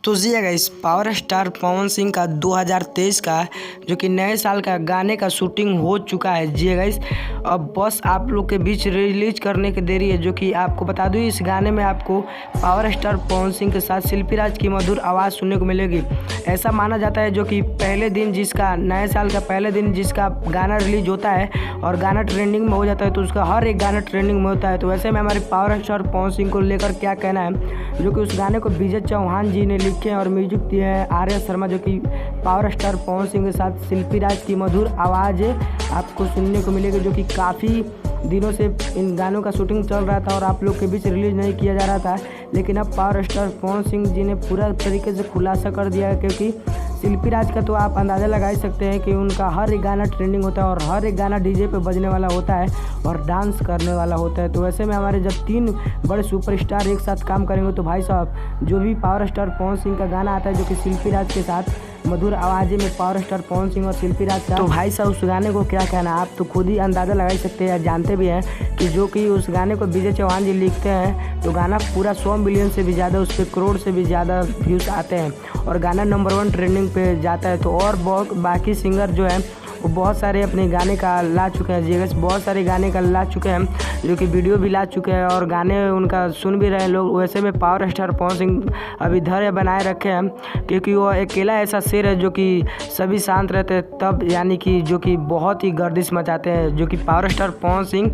तो जी guys, power star Pawan Singh का 2023 का जो कि नए साल का गाने का शूटिंग हो चुका है। जी गाइस, अब बस आप लोग के बीच रिलीज करने की देरी है। जो कि आपको बता दूं, इस गाने में आपको पावर स्टार पवन सिंह के साथ शिल्पी राज की मधुर आवाज़ सुनने को मिलेगी। ऐसा माना जाता है जो कि पहले दिन जिसका नए साल का पहले दिन जिसका गाना रिलीज होता है और गाना ट्रेंडिंग में हो जाता है, तो उसका हर एक गाना ट्रेंडिंग में होता है। तो वैसे में हमारे पावर स्टार पवन सिंह को लेकर क्या कहना है, जो कि उस गाने को विजय चौहान जी ने लिखे हैं और म्यूजिक दिए हैं आर्या शर्मा, जो कि पावर स्टार पवन सिंह के साथ शिल्पी राज की मधुर आवाज़ आपको सुनने को मिलेगी। जो कि काफ़ी दिनों से इन गानों का शूटिंग चल रहा था और आप लोग के बीच रिलीज नहीं किया जा रहा था, लेकिन अब पावर स्टार पवन सिंह जी ने पूरा तरीके से खुलासा कर दिया है। क्योंकि शिल्पी राज का तो आप अंदाज़ा लगा ही सकते हैं कि उनका हर एक गाना ट्रेंडिंग होता है और हर एक गाना डीजे पे बजने वाला होता है और डांस करने वाला होता है। तो वैसे में हमारे जब 3 बड़े सुपरस्टार एक साथ काम करेंगे, तो भाई साहब जो भी पावर स्टार पवन सिंह का गाना आता है जो कि शिल्पी राज के साथ मधुर आवाज़ में पावर स्टार पवन सिंह और शिल्पी राज का, तो भाई साहब उस गाने को क्या कहना, आप तो खुद ही अंदाज़ा लगा ही सकते हैं या जानते भी हैं कि जो कि उस गाने को विजय चौहान जी लिखते हैं तो गाना पूरा 100 मिलियन से भी ज़्यादा, उस पर करोड़ से भी ज़्यादा व्यूज़ आते हैं और गाना नंबर 1 ट्रेंडिंग पे जाता है। तो और बहुत बाकी सिंगर जो है वो बहुत सारे अपने गाने का ला चुके हैं। जी, बहुत सारे गाने का ला चुके हैं, जो कि वीडियो भी ला चुके हैं और गाने उनका सुन भी रहे हैं लोग। वैसे में पावर स्टार पवन सिंह अभी धैर्य बनाए रखे हैं, क्योंकि वो अकेला ऐसा शेर है जो कि सभी शांत रहते हैं तब, यानी कि जो कि बहुत ही गर्दिश मचाते हैं। जो कि पावर स्टार पवन सिंह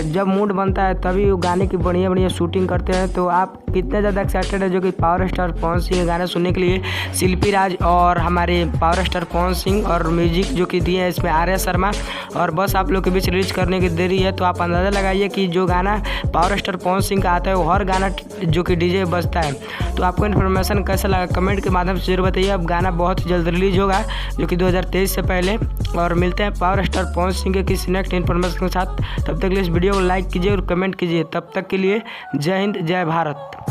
जब मूड बनता है तभी वो गाने की बढ़िया बढ़िया शूटिंग करते हैं। तो आप कितने ज़्यादा एक्साइटेड है जो कि पावर स्टार पवन सिंह के गाने सुनने के लिए? शिल्पी राज और हमारे पावर स्टार पवन सिंह और म्यूजिक जो कि दिए हैं इसमें आर्या शर्मा, और बस आप लोग के बीच रिलीज करने की देरी है। तो आप अंदाज़ा लगाइए कि जो गाना पावर स्टार पवन सिंह का आता है वो हर गाना जो कि डीजे बजता है। तो आपको इन्फॉर्मेशन कैसा लगा कमेंट के माध्यम से जरूर बताइए। अब गाना बहुत ही जल्द रिलीज होगा जो कि 2023 से पहले, और मिलते हैं पावर स्टार पवन सिंह के किसी नेक्स्ट इन्फॉर्मेशन के साथ। तब तक के लिए इस वीडियो को लाइक कीजिए और कमेंट कीजिए। तब तक के लिए जय हिंद, जय भारत।